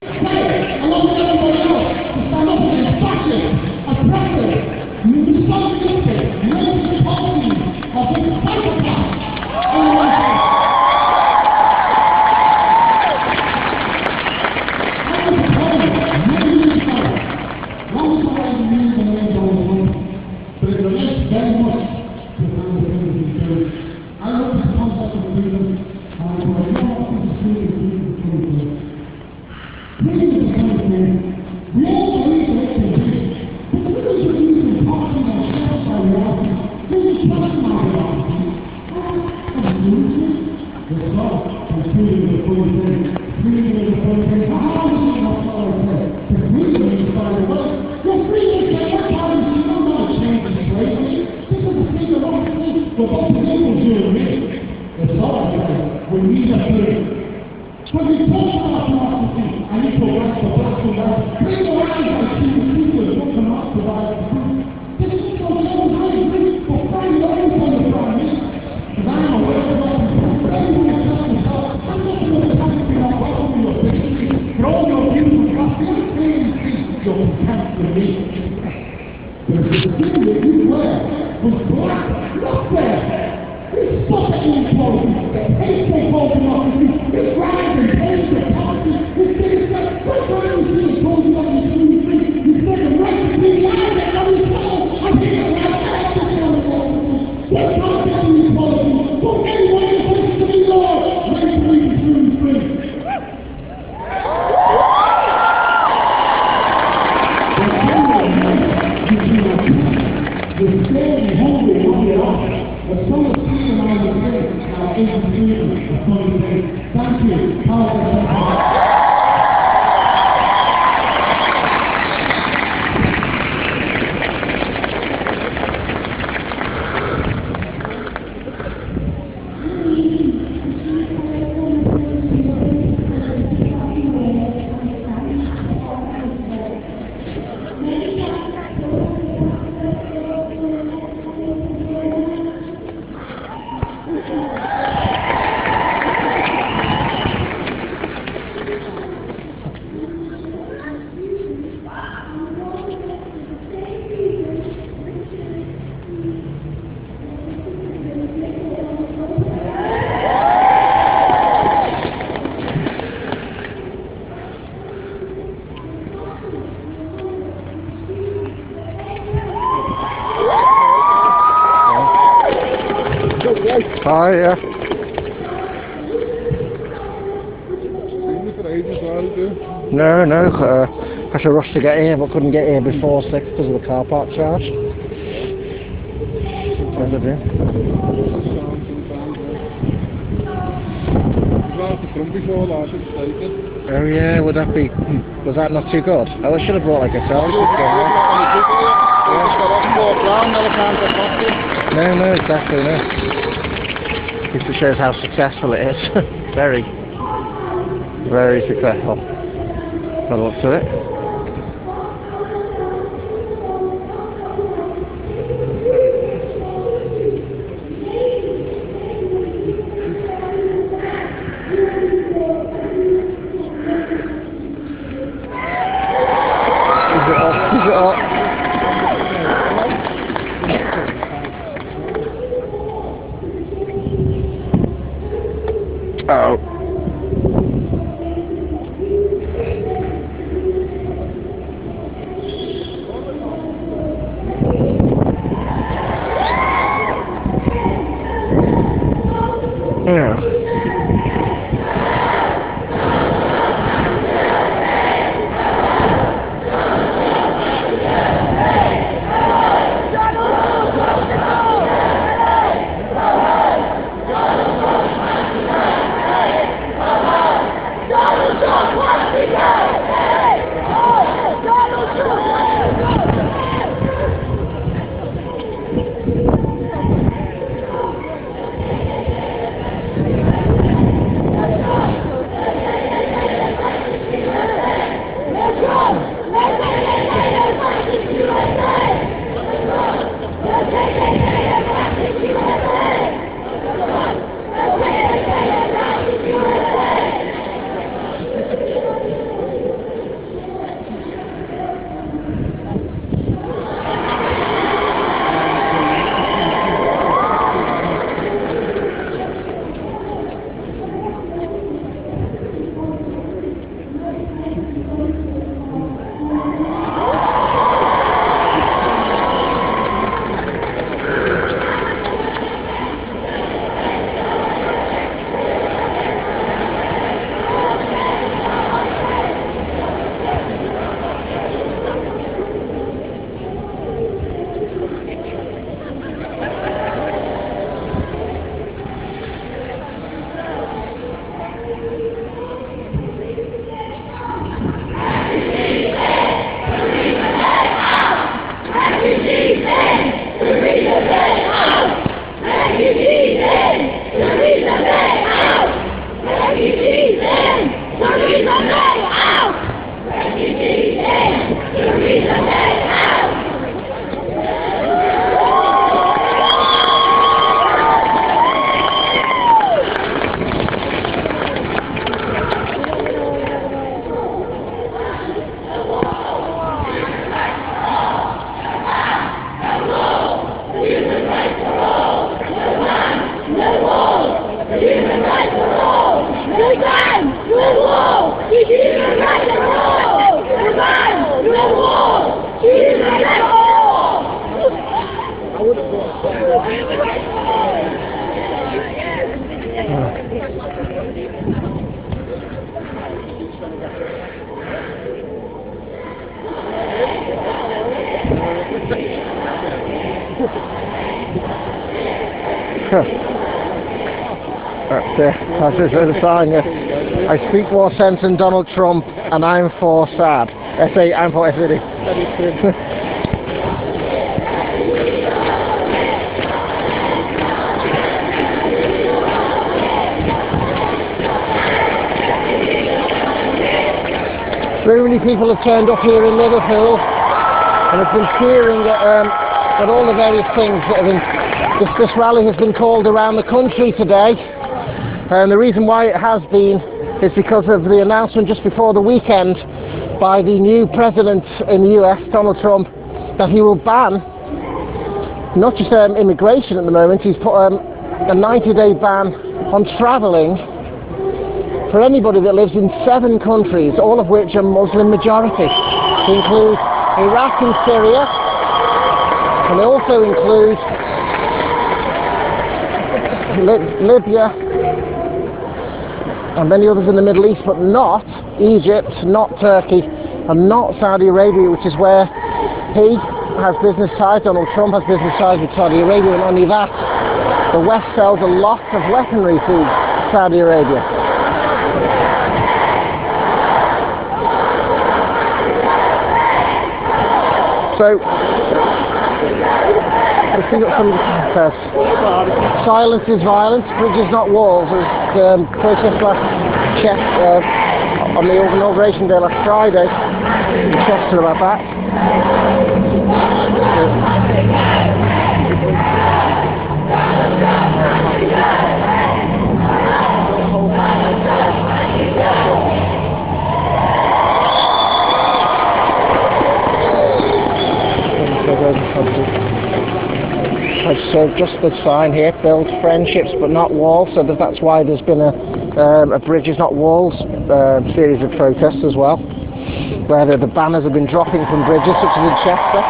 I love everybody else to stand up against fascists, oppressors, misogynistic, racist policies of this psychopath. But it relates very much to the kind of things we do. I love the concept of freedom, and what I know what is freedom comes from. Freedom is the kind of thing we all believe that it can be, but the really believe in talking ourselves by reality, really trusting our reality. Absolutely. The thought of freedom is a funny thing. Freedom is a funny thing. How is it not what I say? The freedom is by the way. Your freedom is by what time you don't want to change the slavery. This is the thing that I think we're both able to admit. It's all right. We need a freedom. When we talk about democracy and equal rights for black and white, bring the rights I see the people who cannot provide the food. This is so I agree, but find the only thing to try me. Because I'm aware of all the people, everyone is just myself. I'm not going to have to be not welcome your business, but all your views and gossip, your contempt for me. But the thing that you wear was black, not fair. It's such an inequality, hateful for democracy, it's rise and pain for policy, it's things that first time you see it told you what you do, you said the right to be loud and not equal. I think it's like that, this is inequality. There's not inequality, for anyone who wants to be Lord, let me believe it's really free. The state is hungry on the office. But some of the people I would say are able to do a funny thing. Thank you. Oh, yeah. No, I should rush to get here, but couldn't get here before 6 because of the car park charge. What did I do? Oh yeah, would that be, was that not too good? Oh, I should have brought like a salad. No, exactly, no. It shows how successful it is. Very successful. By the looks of it. Is it up? Oh. Yeah. That's the sign. I speak more sense than Donald Trump, and I'm for sad. I'm for SAD. So many people have turned up here in Liverpool and have been cheering at all the various things that have been. This rally has been called around the country today, and the reason why it has been is because of the announcement just before the weekend by the new president in the US, Donald Trump, that he will ban not just immigration at the moment. He's put a 90-day ban on travelling for anybody that lives in 7 countries, all of which are Muslim majority. They include Iraq and Syria, and they also include Libya and many others in the Middle East, but not Egypt, not Turkey, and not Saudi Arabia, which is where he has business ties. Donald Trump has business ties with Saudi Arabia, and only that, the West sells a lot of weaponry to Saudi Arabia. So, let's see what somebody says. Silence is violence, bridges not walls, as protest last on the inauguration day last Friday in Chester about that. So just the sign here, build friendships but not walls, so that's why there's been a bridges not walls series of protests as well, where the banners have been dropping from bridges such as in Chester.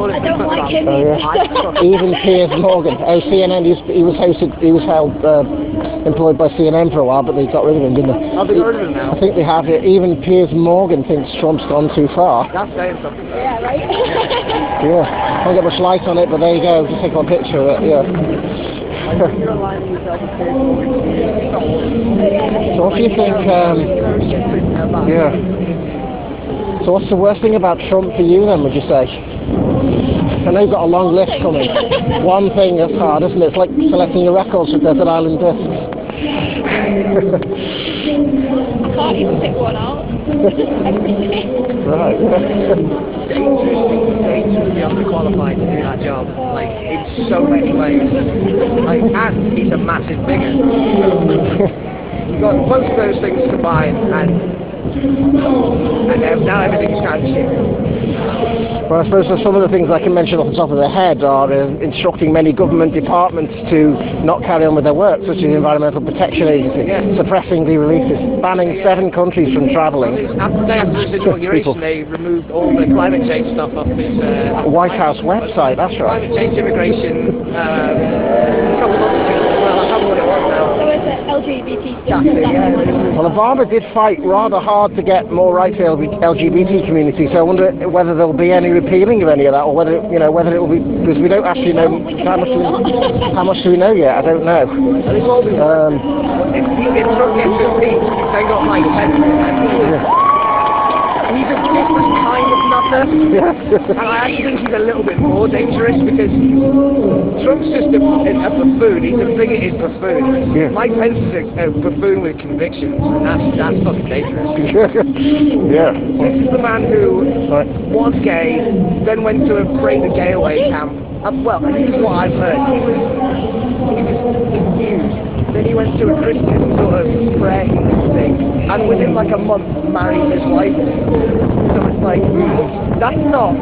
I don't like him. Even Piers Morgan. Oh, CNN. He was employed by CNN for a while, but they got rid of him, didn't they? Have they got rid of him now? I think they have. Even Piers Morgan thinks Trump's gone too far. That's saying something. Yeah, right? Yeah. Can't get much light on it, but there you go. Just take one picture of it. Yeah. You're aligning yourself with Piers Morgan. So what do you think? Yeah. So what's the worst thing about Trump for you then, would you say? I know you've got a long list coming. One thing that's hard, isn't it? It's like selecting your records for Desert Island Discs. I can't even pick one out. Right. He's underqualified to do that job, like, in so many ways. Like, and he's a massive bigot. You've got both of those things combined, and now everything's kind of shit. Well, I suppose some of the things I can mention off the top of the head are instructing many government departments to not carry on with their work, such as the Environmental Protection Agency, suppressing the releases, banning 7 countries from travelling. After his inauguration, they removed all the climate change stuff off his White House website, that's right. Climate change, immigration, a couple of other things as well. I can't remember what it was now. So is it LGBT stuff? Well, Obama did fight rather hard to get more rights for the LGBT community, so I wonder whether there'll be any repealing of any of that, or whether it will be, because we don't actually know how much do we know yet. I don't know. If Trump gets impeached, they got like 10%. He's a different kind of nutter, and I actually think he's a little bit more dangerous, because Trump's just a buffoon. He's a bigoted buffoon. Yeah. Mike Pence is a buffoon with convictions, and that's fucking dangerous. Yeah. This is the man who was gay, then went to a pray the gay away camp. Well, this is what I've heard. He was confused. Then he went to a Christian sort of prayer thing, and within like a month married his wife. So it's like, that's not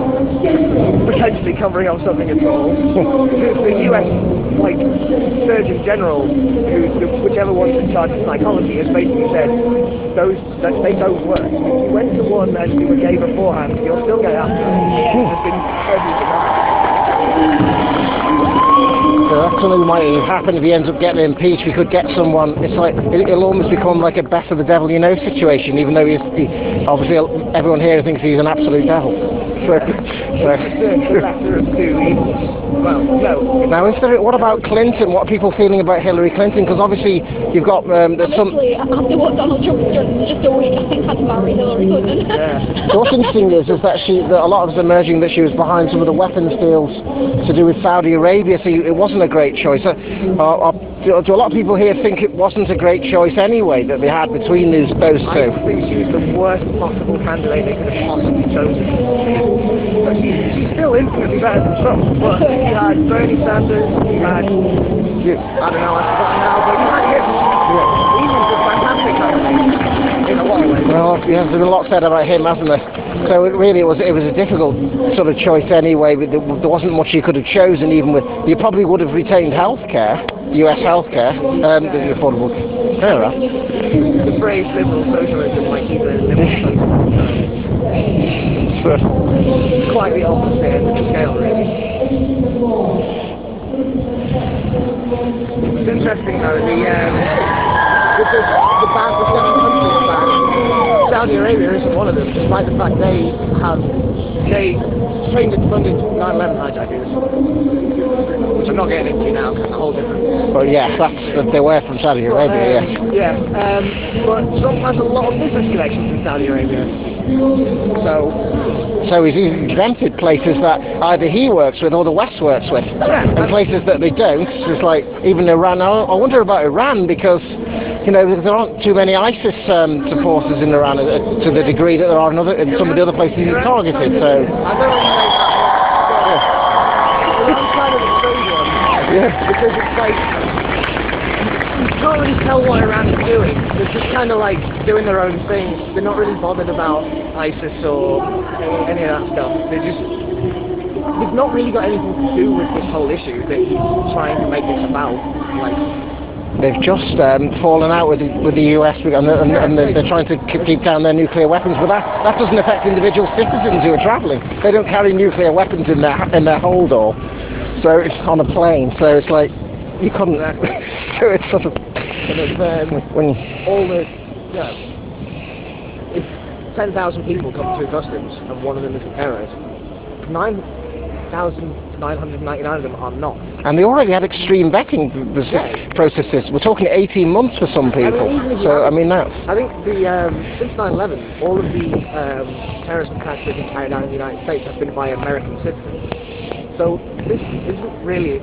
potentially covering up something at all. The US, like, Surgeon General, whichever one's in charge of psychology, has basically said that they don't work. If you went to one and you were gay beforehand, you'll still get after it. It's been heavily denied. So that's something might happen if he ends up getting impeached. We could get someone. It's like it'll almost become like a best of the devil you know situation, even though obviously everyone here thinks he's an absolute devil. So, the lesser of two evils. Well, no. Now, what about Clinton? What are people feeling about Hillary Clinton? Because obviously you've got there's some. Honestly, after what Donald Trump's done in just a week, I think I'd marry Hillary Clinton. Yeah. What's interesting is that a lot of it's emerging that she was behind some of the weapons deals to do with Saudi Arabia, so it wasn't a great choice. Do a lot of people here think it wasn't a great choice anyway that they had between those two? I think she was the worst possible candidate they could have possibly chosen. But she's still infinitely better than Trump. But you had Bernie Sanders, you had, I don't know, I've forgotten now, but you had him. He was a fantastic candidate in a lot of ways. Well, yeah, there's been a lot said about him, hasn't there? So it was a difficult sort of choice anyway. But there wasn't much you could have chosen. Even with you probably would have retained healthcare, US healthcare, the affordable care. The phrase liberal socialism might keep it liberal socialism. Quite the opposite end of the scale, really. It's interesting though, with the ban, the 7 countries ban, Saudi Arabia isn't one of them, despite the fact they trained and funded 9/11 hijackers, which I'm not getting into now because it's a whole different. Well, yes, they were from Saudi Arabia, yes. But Trump has a lot of business connections in Saudi Arabia. So he's exempted places that either he works with or the West works with, and places that they don't. It's like even Iran. I wonder about Iran because there aren't too many ISIS supporters in Iran to the degree that there are in some of the other places he's targeted. So I don't really make that. Iran's kind of a strange one. yeah, Because it's like you can't really tell what Iran is doing. They're just kind of like doing their own thing. They're not really bothered about ISIS or any of that stuff. They've not really got anything to do with this whole issue that he's trying to make this about. Like they've just fallen out with the US and they're trying to keep down their nuclear weapons. But that doesn't affect individual citizens who are travelling. They don't carry nuclear weapons in their hold all. So it's on a plane. So it's like you couldn't. So it's sort of when all the if 10,000 people come through customs and one of them is a terrorist, 9,999 of them are not. And they already had extreme vetting processes. We're talking 18 months for some people. I think since 9/11, all of the terrorist attacks that have been carried out in the United States have been by American citizens. So this isn't really,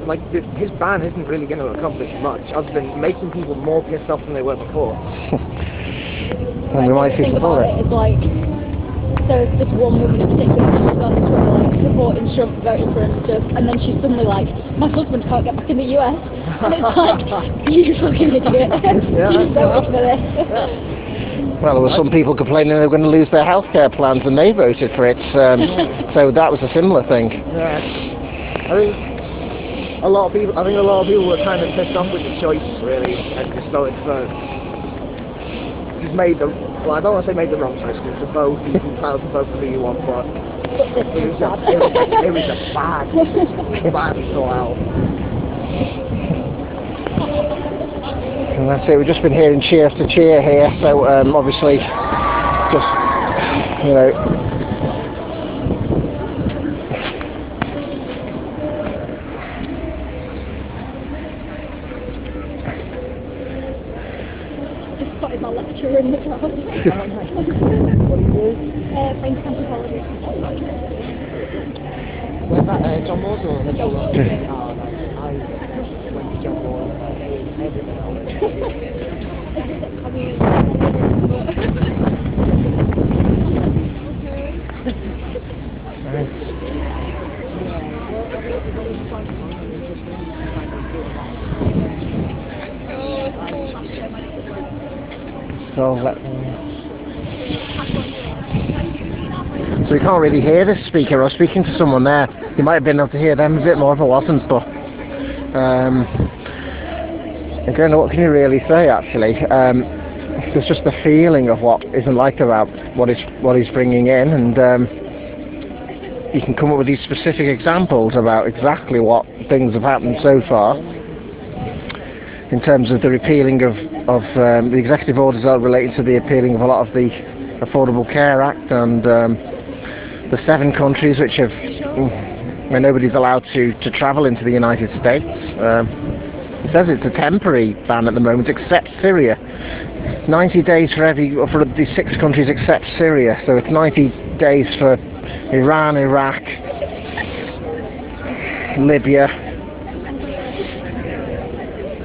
his ban isn't really going to accomplish much other than making people more pissed off than they were before. And we might see some more. It's like, there's this one woman in particular who's on Twitter supporting Trump, voting for him and stuff, and then she's suddenly like, my husband can't get back in the US. And it's like, you fucking idiot. You voted for this. Well, there were some people complaining they were going to lose their healthcare plans, and they voted for it. So that was a similar thing. Yeah. I think a lot of people were kind of pissed off with the choice, really, and just voted for. Just made the. Well, I don't want to say made the wrong choice because the vote you can tell to vote for who you want, but it was a bad thought out. And that's it. We've just been hearing cheer after cheer here. So obviously, just My lecturer in the class. What do you do? French anthropology. Where's that, John Moore's or John Moore. Oh, nice. I went to John Moore everything So we can't really hear this speaker. I was speaking to someone there. You might have been able to hear them a bit more if I wasn't, but again, what can you really say actually? There's just the feeling of what isn't liked about what he's bringing in, and you can come up with these specific examples about exactly what things have happened so far. in terms of the repealing of the executive orders that are related to the repealing of a lot of the Affordable Care Act, and the 7 countries which have where nobody's allowed to travel into the United States. It says it's a temporary ban at the moment, except Syria. 90 days for the 6 countries except Syria, so it's 90 days for Iran, Iraq, Libya,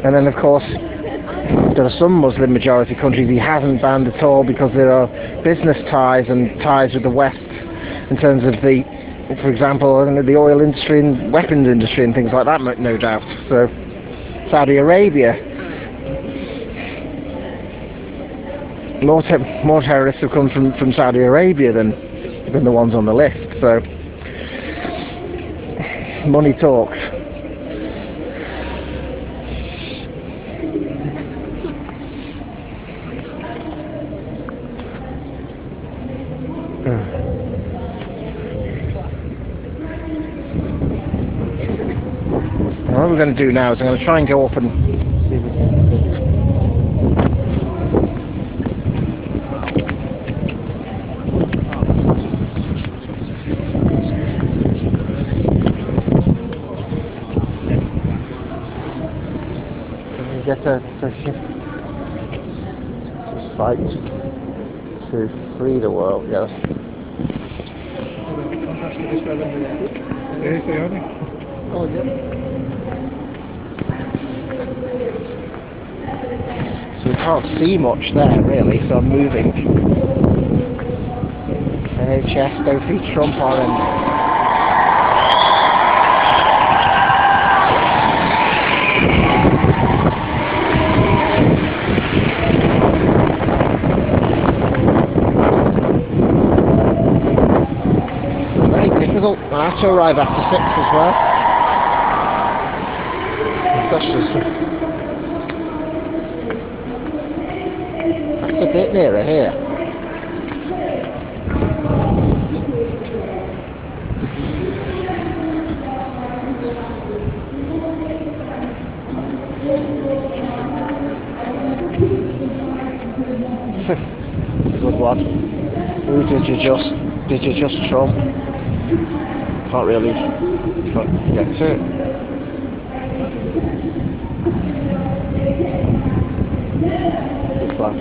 and then of course there are some Muslim majority countries he hasn't banned at all because there are business ties and ties with the West in terms of the, for example, the oil industry and weapons industry and things like that, no doubt. So Saudi Arabia, more terrorists have come from Saudi Arabia than the ones on the list. So money talks. What we're going to do now is I'm going to try and go up and see if we can get a fight to free the world, yes. Oh, yeah. So we can't see much there really, so I'm moving. NHS, don't beat Trump on very difficult. I have to arrive after 6 as well. That's a bit nearer here. Good one. Who did you just trump? Can't get to it. Good one.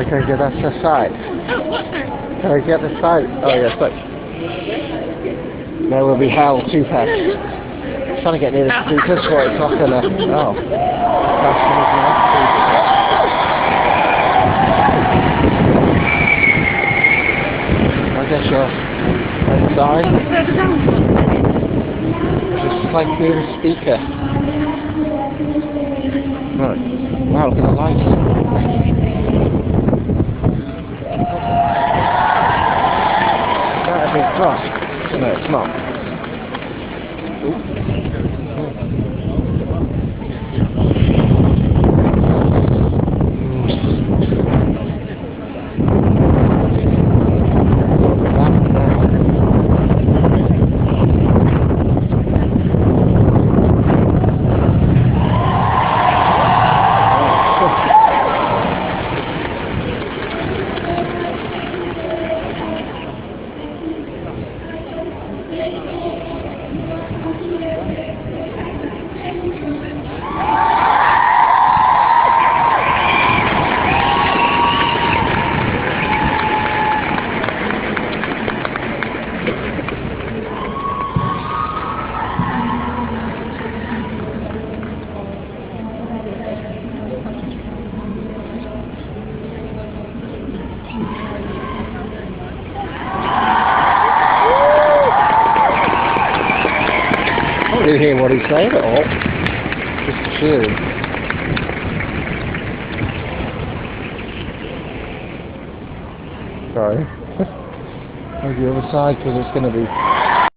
Can I get that to the side? Can I get the side? Oh yes, look. There will be hell, 2 pets. I'm trying to get near the speakers so it's not gonna... Oh. I guess you're inside. Just like being a speaker. Right. Wow, look at the lights. No, it's not. I didn't hear what he said at all. Just cheering. Sorry. Maybe the other side because it's going to be